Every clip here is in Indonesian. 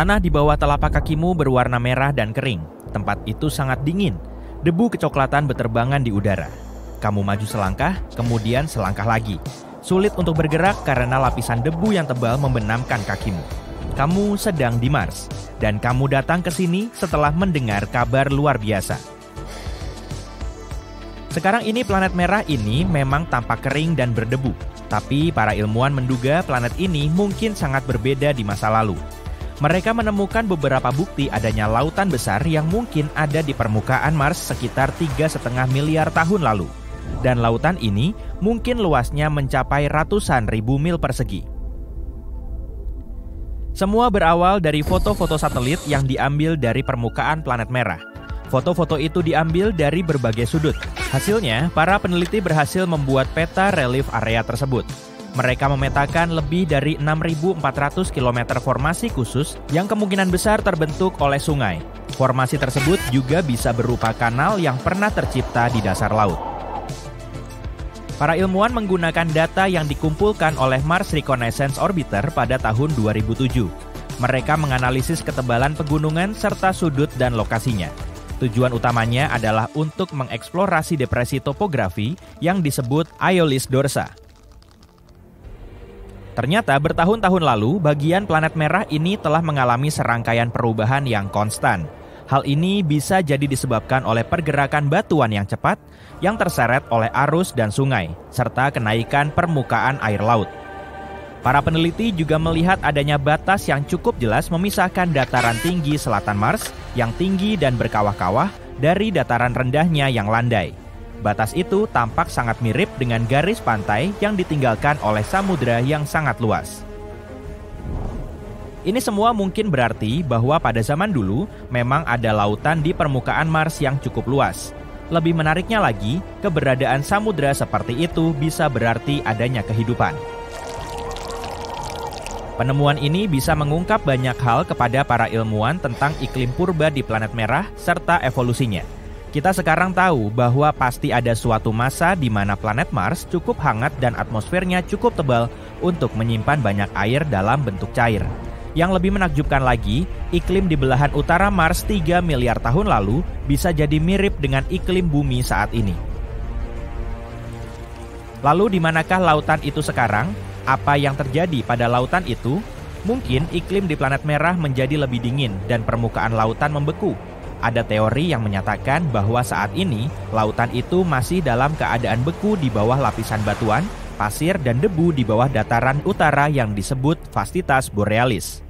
Tanah di bawah telapak kakimu berwarna merah dan kering. Tempat itu sangat dingin. Debu kecoklatan berterbangan di udara. Kamu maju selangkah, kemudian selangkah lagi. Sulit untuk bergerak karena lapisan debu yang tebal membenamkan kakimu. Kamu sedang di Mars, dan kamu datang ke sini setelah mendengar kabar luar biasa. Sekarang ini planet merah ini memang tampak kering dan berdebu. Tapi para ilmuwan menduga planet ini mungkin sangat berbeda di masa lalu. Mereka menemukan beberapa bukti adanya lautan besar yang mungkin ada di permukaan Mars sekitar 3,5 miliar tahun lalu. Dan lautan ini mungkin luasnya mencapai ratusan ribu mil persegi. Semua berawal dari foto-foto satelit yang diambil dari permukaan planet merah. Foto-foto itu diambil dari berbagai sudut. Hasilnya, para peneliti berhasil membuat peta relief area tersebut. Mereka memetakan lebih dari 6.400 km formasi khusus yang kemungkinan besar terbentuk oleh sungai. Formasi tersebut juga bisa berupa kanal yang pernah tercipta di dasar laut. Para ilmuwan menggunakan data yang dikumpulkan oleh Mars Reconnaissance Orbiter pada tahun 2007. Mereka menganalisis ketebalan pegunungan serta sudut dan lokasinya. Tujuan utamanya adalah untuk mengeksplorasi depresi topografi yang disebut Aeolis Dorsa. Ternyata bertahun-tahun lalu, bagian planet merah ini telah mengalami serangkaian perubahan yang konstan. Hal ini bisa jadi disebabkan oleh pergerakan batuan yang cepat, yang terseret oleh arus dan sungai, serta kenaikan permukaan air laut. Para peneliti juga melihat adanya batas yang cukup jelas memisahkan dataran tinggi selatan Mars yang tinggi dan berkawah-kawah dari dataran rendahnya yang landai. Batas itu tampak sangat mirip dengan garis pantai yang ditinggalkan oleh samudera yang sangat luas. Ini semua mungkin berarti bahwa pada zaman dulu memang ada lautan di permukaan Mars yang cukup luas. Lebih menariknya lagi, keberadaan samudera seperti itu bisa berarti adanya kehidupan. Penemuan ini bisa mengungkap banyak hal kepada para ilmuwan tentang iklim purba di planet merah serta evolusinya. Kita sekarang tahu bahwa pasti ada suatu masa di mana planet Mars cukup hangat dan atmosfernya cukup tebal untuk menyimpan banyak air dalam bentuk cair. Yang lebih menakjubkan lagi, iklim di belahan utara Mars 3 miliar tahun lalu bisa jadi mirip dengan iklim bumi saat ini. Lalu di manakah lautan itu sekarang? Apa yang terjadi pada lautan itu? Mungkin iklim di planet merah menjadi lebih dingin dan permukaan lautan membeku. Ada teori yang menyatakan bahwa saat ini lautan itu masih dalam keadaan beku di bawah lapisan batuan, pasir, dan debu di bawah dataran utara yang disebut Vasistas Borealis.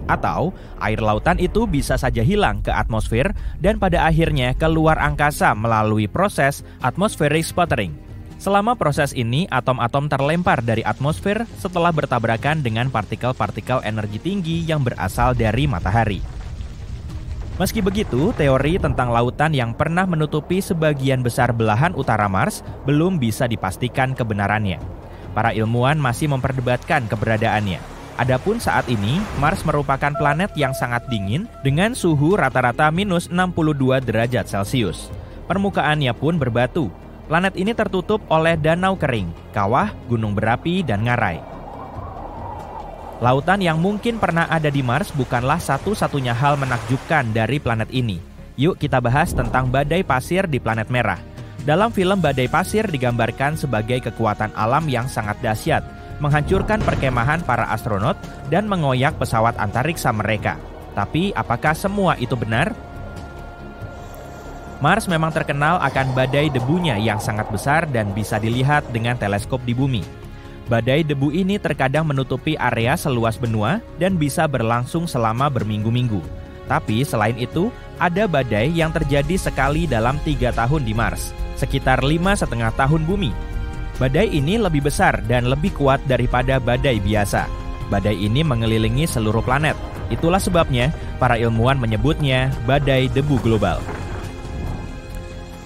Atau air lautan itu bisa saja hilang ke atmosfer dan pada akhirnya keluar angkasa melalui proses atmospheric sputtering. Selama proses ini, atom-atom terlempar dari atmosfer setelah bertabrakan dengan partikel-partikel energi tinggi yang berasal dari matahari. Meski begitu, teori tentang lautan yang pernah menutupi sebagian besar belahan utara Mars belum bisa dipastikan kebenarannya. Para ilmuwan masih memperdebatkan keberadaannya. Adapun saat ini, Mars merupakan planet yang sangat dingin dengan suhu rata-rata minus 62 derajat Celcius. Permukaannya pun berbatu. Planet ini tertutup oleh danau kering, kawah, gunung berapi, dan ngarai. Lautan yang mungkin pernah ada di Mars bukanlah satu-satunya hal menakjubkan dari planet ini. Yuk kita bahas tentang badai pasir di planet merah. Dalam film Badai Pasir digambarkan sebagai kekuatan alam yang sangat dahsyat, menghancurkan perkemahan para astronot dan mengoyak pesawat antariksa mereka. Tapi apakah semua itu benar? Mars memang terkenal akan badai debunya yang sangat besar dan bisa dilihat dengan teleskop di bumi. Badai debu ini terkadang menutupi area seluas benua dan bisa berlangsung selama berminggu-minggu. Tapi selain itu, ada badai yang terjadi sekali dalam 3 tahun di Mars, sekitar 5,5 tahun bumi. Badai ini lebih besar dan lebih kuat daripada badai biasa. Badai ini mengelilingi seluruh planet. Itulah sebabnya para ilmuwan menyebutnya badai debu global.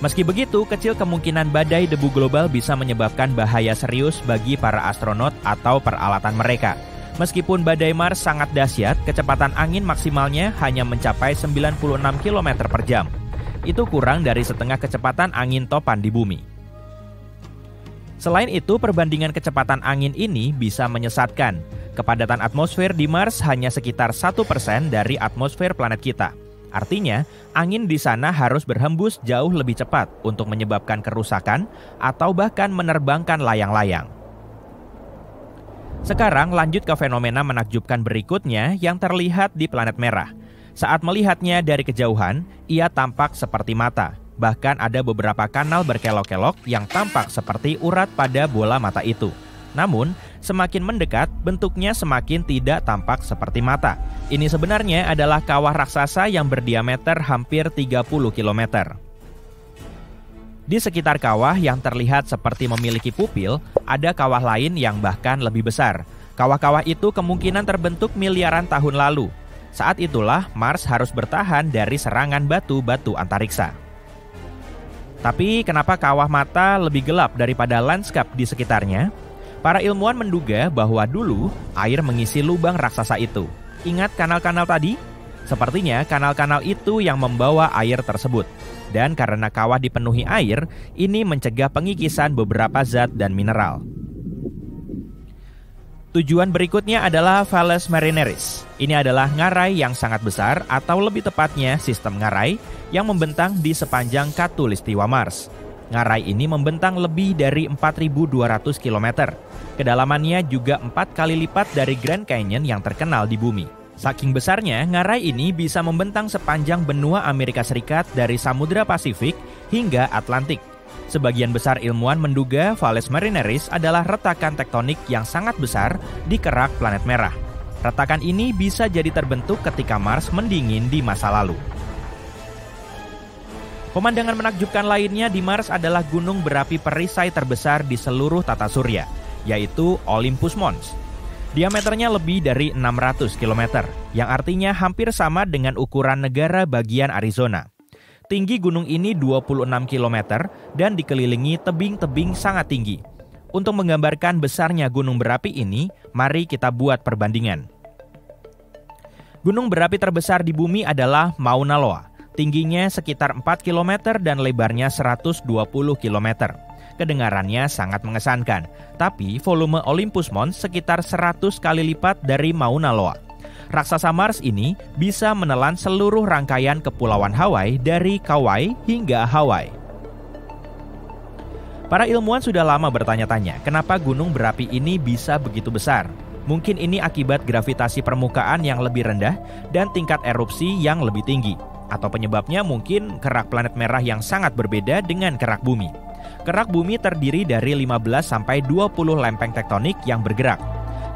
Meski begitu, kecil kemungkinan badai debu global bisa menyebabkan bahaya serius bagi para astronot atau peralatan mereka. Meskipun badai Mars sangat dahsyat, kecepatan angin maksimalnya hanya mencapai 96 km per jam. Itu kurang dari setengah kecepatan angin topan di bumi. Selain itu, perbandingan kecepatan angin ini bisa menyesatkan. Kepadatan atmosfer di Mars hanya sekitar 1% dari atmosfer planet kita. Artinya, angin di sana harus berhembus jauh lebih cepat untuk menyebabkan kerusakan atau bahkan menerbangkan layang-layang. Sekarang lanjut ke fenomena menakjubkan berikutnya yang terlihat di planet merah. Saat melihatnya dari kejauhan, ia tampak seperti mata. Bahkan ada beberapa kanal berkelok-kelok yang tampak seperti urat pada bola mata itu. Namun, semakin mendekat, bentuknya semakin tidak tampak seperti mata. Ini sebenarnya adalah kawah raksasa yang berdiameter hampir 30 km. Di sekitar kawah yang terlihat seperti memiliki pupil, ada kawah lain yang bahkan lebih besar. Kawah-kawah itu kemungkinan terbentuk miliaran tahun lalu. Saat itulah Mars harus bertahan dari serangan batu-batu antariksa. Tapi kenapa kawah mata lebih gelap daripada lanskap di sekitarnya? Para ilmuwan menduga bahwa dulu air mengisi lubang raksasa itu. Ingat kanal-kanal tadi? Sepertinya kanal-kanal itu yang membawa air tersebut. Dan karena kawah dipenuhi air, ini mencegah pengikisan beberapa zat dan mineral. Tujuan berikutnya adalah Valles Marineris. Ini adalah ngarai yang sangat besar atau lebih tepatnya sistem ngarai yang membentang di sepanjang khatulistiwa Mars. Ngarai ini membentang lebih dari 4.200 km. Kedalamannya juga 4 kali lipat dari Grand Canyon yang terkenal di bumi. Saking besarnya, ngarai ini bisa membentang sepanjang benua Amerika Serikat dari Samudra Pasifik hingga Atlantik. Sebagian besar ilmuwan menduga Valles Marineris adalah retakan tektonik yang sangat besar di kerak planet merah. Retakan ini bisa jadi terbentuk ketika Mars mendingin di masa lalu. Pemandangan menakjubkan lainnya di Mars adalah gunung berapi perisai terbesar di seluruh tata surya, yaitu Olympus Mons. Diameternya lebih dari 600 km, yang artinya hampir sama dengan ukuran negara bagian Arizona. Tinggi gunung ini 26 km dan dikelilingi tebing-tebing sangat tinggi. Untuk menggambarkan besarnya gunung berapi ini, mari kita buat perbandingan. Gunung berapi terbesar di bumi adalah Mauna Loa. Tingginya sekitar 4 km dan lebarnya 120 km. Kedengarannya sangat mengesankan, tapi volume Olympus Mons sekitar 100 kali lipat dari Mauna Loa. Raksasa Mars ini bisa menelan seluruh rangkaian kepulauan Hawaii dari Kauai hingga Hawaii. Para ilmuwan sudah lama bertanya-tanya, kenapa gunung berapi ini bisa begitu besar? Mungkin ini akibat gravitasi permukaan yang lebih rendah dan tingkat erupsi yang lebih tinggi. Atau penyebabnya mungkin kerak planet merah yang sangat berbeda dengan kerak bumi. Kerak bumi terdiri dari 15-20 lempeng tektonik yang bergerak.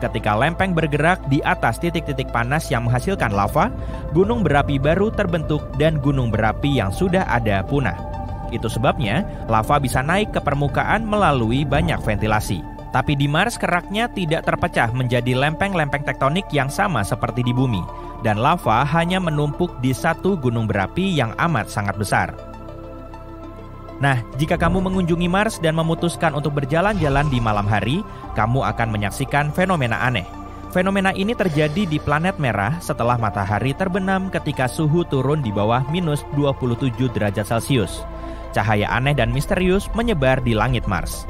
Ketika lempeng bergerak di atas titik-titik panas yang menghasilkan lava, gunung berapi baru terbentuk dan gunung berapi yang sudah ada punah. Itu sebabnya lava bisa naik ke permukaan melalui banyak ventilasi. Tapi di Mars keraknya tidak terpecah menjadi lempeng-lempeng tektonik yang sama seperti di bumi. Dan lava hanya menumpuk di satu gunung berapi yang amat sangat besar. Nah, jika kamu mengunjungi Mars dan memutuskan untuk berjalan-jalan di malam hari, kamu akan menyaksikan fenomena aneh. Fenomena ini terjadi di planet merah setelah matahari terbenam ketika suhu turun di bawah minus 27 derajat Celcius. Cahaya aneh dan misterius menyebar di langit Mars.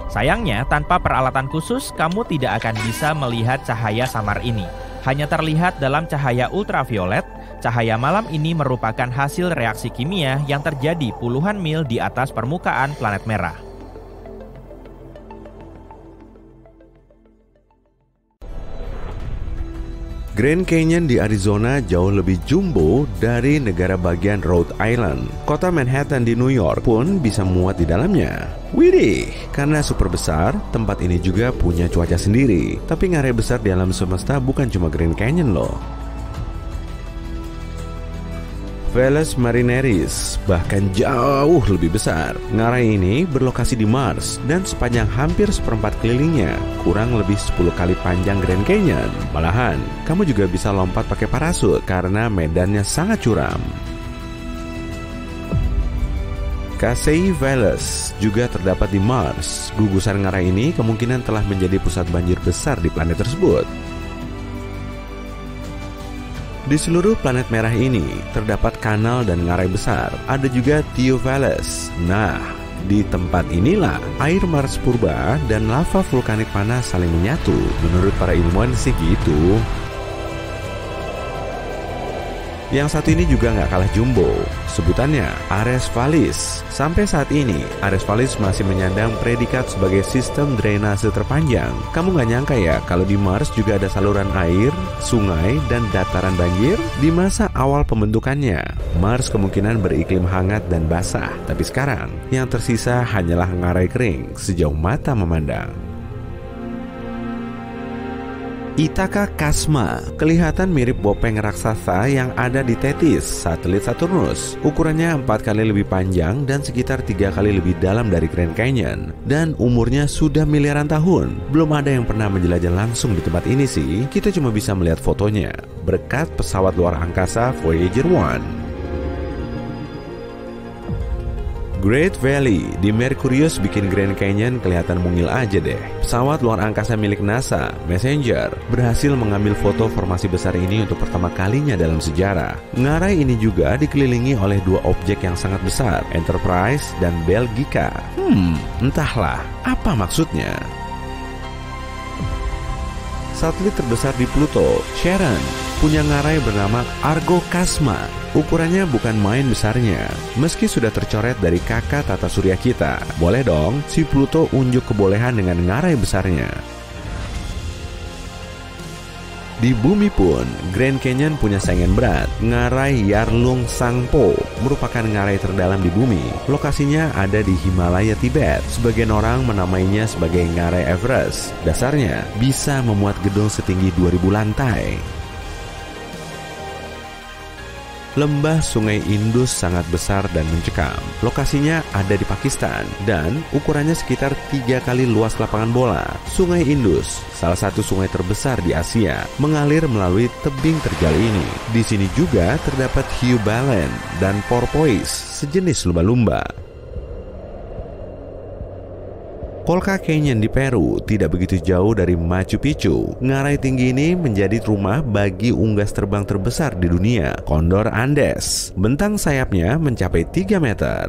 Sayangnya, tanpa peralatan khusus, kamu tidak akan bisa melihat cahaya samar ini. Hanya terlihat dalam cahaya ultraviolet. Cahaya malam ini merupakan hasil reaksi kimia yang terjadi puluhan mil di atas permukaan planet merah. Grand Canyon di Arizona jauh lebih jumbo dari negara bagian Rhode Island. Kota Manhattan di New York pun bisa muat di dalamnya. Widih, karena super besar, tempat ini juga punya cuaca sendiri. Tapi ngarai besar di alam semesta bukan cuma Grand Canyon loh. Valles Marineris bahkan jauh lebih besar. Ngarai ini berlokasi di Mars dan sepanjang hampir seperempat kelilingnya, kurang lebih 10 kali panjang Grand Canyon. Malahan, kamu juga bisa lompat pakai parasut karena medannya sangat curam. Casey Valles juga terdapat di Mars. Gugusan ngarai ini kemungkinan telah menjadi pusat banjir besar di planet tersebut. Di seluruh planet merah ini terdapat kanal dan ngarai besar. Ada juga Theo Valles. Nah, Di tempat inilah air Mars purba dan lava vulkanik panas saling menyatu. Menurut para ilmuwan sih gitu. Yang satu ini juga nggak kalah jumbo, sebutannya Ares Vallis. Sampai saat ini, Ares Vallis masih menyandang predikat sebagai sistem drainase terpanjang. Kamu nggak nyangka ya kalau di Mars juga ada saluran air, sungai, dan dataran banjir? Di masa awal pembentukannya, Mars kemungkinan beriklim hangat dan basah. Tapi sekarang, yang tersisa hanyalah ngarai kering sejauh mata memandang. Ithaka Kashma kelihatan mirip bopeng raksasa yang ada di Tethys, satelit Saturnus. Ukurannya 4 kali lebih panjang dan sekitar 3 kali lebih dalam dari Grand Canyon. Dan umurnya sudah miliaran tahun. Belum ada yang pernah menjelajah langsung di tempat ini sih. Kita cuma bisa melihat fotonya berkat pesawat luar angkasa Voyager 1. Great Valley di Mercurius bikin Grand Canyon kelihatan mungil aja deh. Pesawat luar angkasa milik NASA, Messenger, berhasil mengambil foto formasi besar ini untuk pertama kalinya dalam sejarah. Ngarai ini juga dikelilingi oleh dua objek yang sangat besar, Enterprise dan Belgica. Entahlah, apa maksudnya? Satelit terbesar di Pluto, Charon, punya ngarai bernama Argo Kashma. Ukurannya bukan main besarnya. Meski sudah tercoret dari kakak tata surya kita, boleh dong si Pluto unjuk kebolehan dengan ngarai besarnya. Di bumi pun, Grand Canyon punya saingan berat. Ngarai Yarlung Tsangpo merupakan ngarai terdalam di bumi. Lokasinya ada di Himalaya, Tibet. Sebagian orang menamainya sebagai ngarai Everest. Dasarnya bisa memuat gedung setinggi 2000 lantai. Lembah Sungai Indus sangat besar dan mencekam. Lokasinya ada di Pakistan dan ukurannya sekitar 3 kali luas lapangan bola. Sungai Indus, salah satu sungai terbesar di Asia, mengalir melalui tebing terjal ini. Di sini juga terdapat hiu balen dan porpoise, sejenis lumba-lumba. Colca Canyon di Peru tidak begitu jauh dari Machu Picchu. Ngarai tinggi ini menjadi rumah bagi unggas terbang terbesar di dunia, Condor Andes. Bentang sayapnya mencapai 3 meter.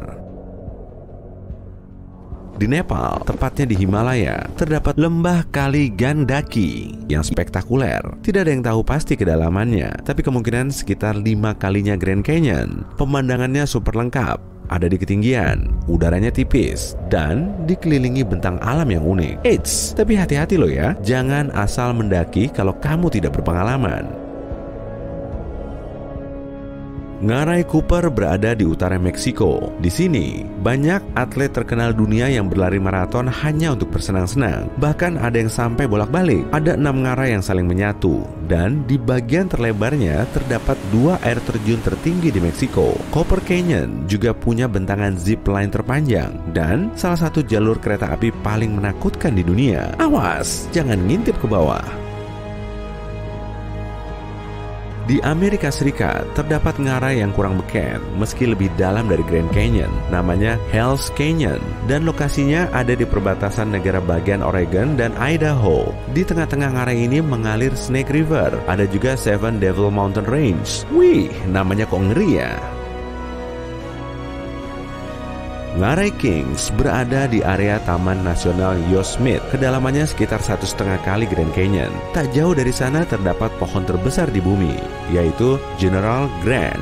Di Nepal, tepatnya di Himalaya, terdapat lembah kali Gandaki yang spektakuler. Tidak ada yang tahu pasti kedalamannya, tapi kemungkinan sekitar 5 kalinya Grand Canyon. Pemandangannya super lengkap, ada di ketinggian, udaranya tipis, dan dikelilingi bentang alam yang unik. Eits, tapi hati-hati loh ya, jangan asal mendaki kalau kamu tidak berpengalaman. Ngarai Cooper berada di utara Meksiko. Di sini, banyak atlet terkenal dunia yang berlari maraton hanya untuk bersenang-senang. Bahkan ada yang sampai bolak-balik. Ada 6 ngarai yang saling menyatu. Dan di bagian terlebarnya terdapat 2 air terjun tertinggi di Meksiko. Cooper Canyon juga punya bentangan zip line terpanjang. Dan salah satu jalur kereta api paling menakutkan di dunia. Awas, jangan ngintip ke bawah. Di Amerika Serikat, terdapat ngarai yang kurang beken meski lebih dalam dari Grand Canyon. Namanya Hell's Canyon dan lokasinya ada di perbatasan negara bagian Oregon dan Idaho. Di tengah-tengah ngarai ini mengalir Snake River. Ada juga Seven Devil Mountain Range. Wih, namanya kok ngeri ya. Ngarai Kings berada di area Taman Nasional Yosemite. Kedalamannya sekitar 1,5 kali Grand Canyon. Tak jauh dari sana terdapat pohon terbesar di bumi, yaitu General Grant.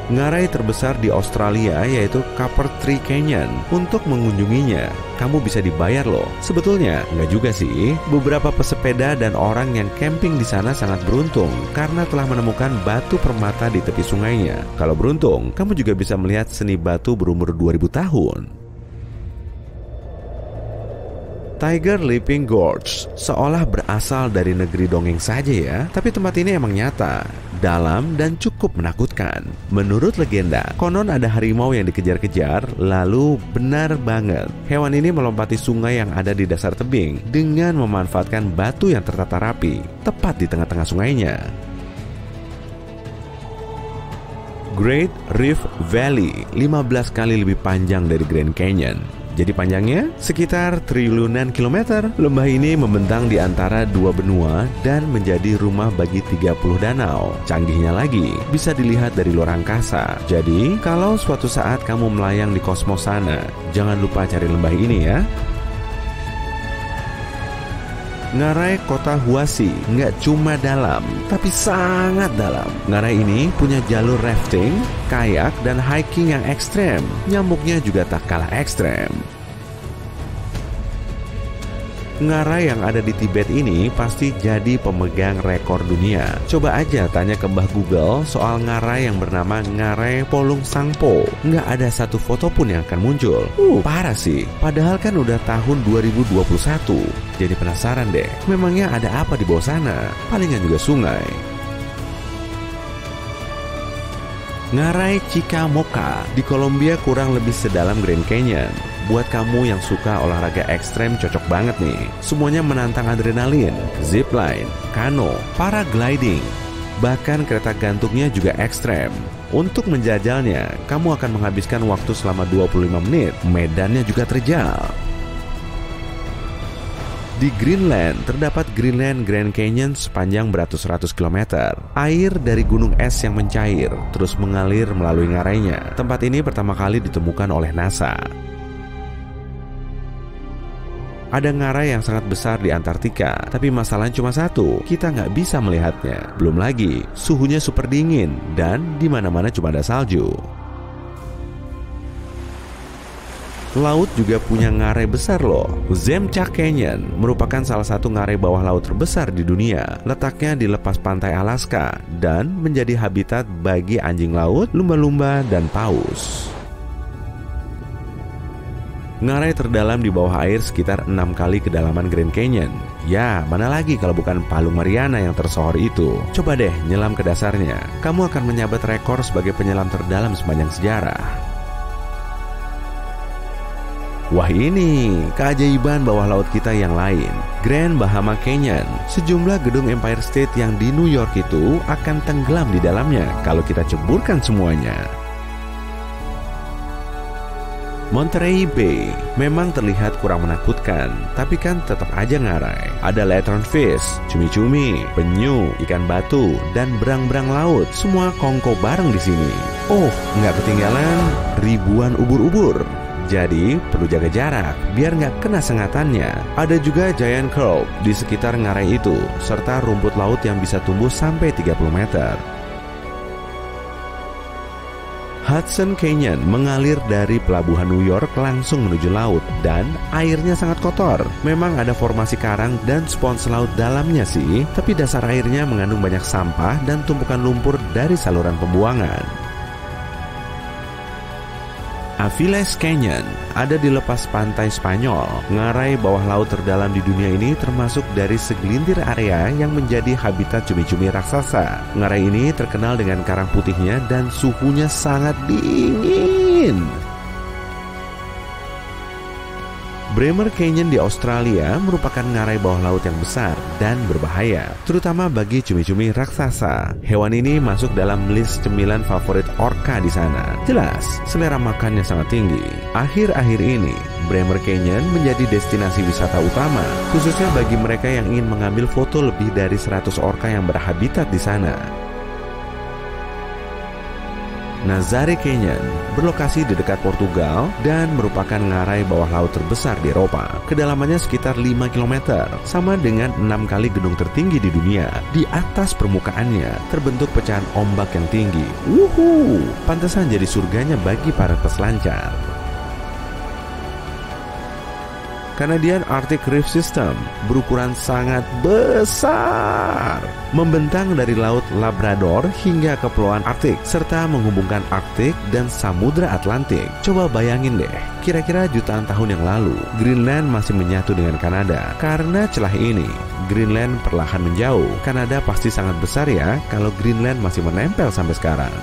Ngarai terbesar di Australia yaitu Copper Tree Canyon. Untuk mengunjunginya, kamu bisa dibayar loh. Sebetulnya, nggak juga sih. Beberapa pesepeda dan orang yang camping di sana sangat beruntung karena telah menemukan batu permata di tepi sungainya. Kalau beruntung, kamu juga bisa melihat seni batu berumur 2000 tahun. Tiger Leaping Gorge seolah berasal dari negeri dongeng saja ya, tapi tempat ini emang nyata, dalam dan cukup menakutkan. Menurut legenda, konon ada harimau yang dikejar-kejar, lalu benar banget. Hewan ini melompati sungai yang ada di dasar tebing dengan memanfaatkan batu yang tertata rapi, tepat di tengah-tengah sungainya. Great Rift Valley 15 kali lebih panjang dari Grand Canyon. Jadi panjangnya sekitar triliunan kilometer. Lembah ini membentang di antara dua benua dan menjadi rumah bagi 30 danau. Canggihnya lagi, bisa dilihat dari luar angkasa. Jadi, kalau suatu saat kamu melayang di kosmos sana, jangan lupa cari lembah ini ya. Ngarai kota Huasi nggak cuma dalam, tapi sangat dalam. Ngarai ini punya jalur rafting, kayak, dan hiking yang ekstrem. Nyamuknya juga tak kalah ekstrem. Ngarai yang ada di Tibet ini pasti jadi pemegang rekor dunia. Coba aja tanya ke Mbah Google soal ngarai yang bernama Ngarai Polung Sangpo. Nggak ada satu foto pun yang akan muncul. Parah sih. Padahal kan udah tahun 2021. Jadi penasaran deh, memangnya ada apa di bawah sana? Palingan juga sungai. Ngarai Chicamoca di Kolombia kurang lebih sedalam Grand Canyon. Buat kamu yang suka olahraga ekstrem cocok banget nih. Semuanya menantang adrenalin, zipline, kano, paragliding, bahkan kereta gantungnya juga ekstrem. Untuk menjajalnya, kamu akan menghabiskan waktu selama 25 menit. Medannya juga terjal. Di Greenland, terdapat Greenland Grand Canyon sepanjang beratus-ratus kilometer. Air dari gunung es yang mencair, terus mengalir melalui ngarainya. Tempat ini pertama kali ditemukan oleh NASA. Ada ngarai yang sangat besar di Antartika, tapi masalahnya cuma satu, kita nggak bisa melihatnya. Belum lagi, suhunya super dingin, dan di mana-mana cuma ada salju. Laut juga punya ngarai besar loh. Zemchak Canyon merupakan salah satu ngarai bawah laut terbesar di dunia. Letaknya di lepas pantai Alaska dan menjadi habitat bagi anjing laut, lumba-lumba, dan paus. Ngarai terdalam di bawah air sekitar 6 kali kedalaman Grand Canyon. Ya, mana lagi kalau bukan Palung Mariana yang tersohor itu. Coba deh nyelam ke dasarnya. Kamu akan menyabet rekor sebagai penyelam terdalam sepanjang sejarah. Wah, ini keajaiban bawah laut kita yang lain. Grand Bahama Canyon. Sejumlah gedung Empire State yang di New York itu akan tenggelam di dalamnya kalau kita ceburkan semuanya. Monterey Bay memang terlihat kurang menakutkan, tapi kan tetap aja ngarai. Ada lanternfish, cumi-cumi, penyu, ikan batu, dan berang-berang laut. Semua kongko bareng di sini. Oh, nggak ketinggalan ribuan ubur-ubur. Jadi perlu jaga jarak biar nggak kena sengatannya. Ada juga giant carp di sekitar ngarai itu, serta rumput laut yang bisa tumbuh sampai 30 meter. Hudson Canyon mengalir dari pelabuhan New York langsung menuju laut dan airnya sangat kotor. Memang ada formasi karang dan spons laut dalamnya sih, tapi dasar airnya mengandung banyak sampah dan tumpukan lumpur dari saluran pembuangan. Aviles Canyon ada di lepas pantai Spanyol. Ngarai bawah laut terdalam di dunia ini termasuk dari segelintir area yang menjadi habitat cumi-cumi raksasa. Ngarai ini terkenal dengan karang putihnya dan suhunya sangat dingin. Bremer Canyon di Australia merupakan ngarai bawah laut yang besar dan berbahaya, terutama bagi cumi-cumi raksasa. Hewan ini masuk dalam list cemilan favorit orca di sana. Jelas, selera makannya sangat tinggi. Akhir-akhir ini, Bremer Canyon menjadi destinasi wisata utama, khususnya bagi mereka yang ingin mengambil foto lebih dari 100 orca yang berhabitat di sana. Nazare Canyon berlokasi di dekat Portugal dan merupakan ngarai bawah laut terbesar di Eropa. Kedalamannya sekitar 5 km, sama dengan 6 kali gedung tertinggi di dunia. Di atas permukaannya terbentuk pecahan ombak yang tinggi. Pantesan jadi surganya bagi para peselancar. Canadian Arctic Reef System berukuran sangat besar, membentang dari Laut Labrador hingga Kepulauan Arktik, serta menghubungkan Arktik dan Samudra Atlantik. Coba bayangin deh, kira-kira jutaan tahun yang lalu, Greenland masih menyatu dengan Kanada. Karena celah ini, Greenland perlahan menjauh. Kanada pasti sangat besar ya, kalau Greenland masih menempel sampai sekarang.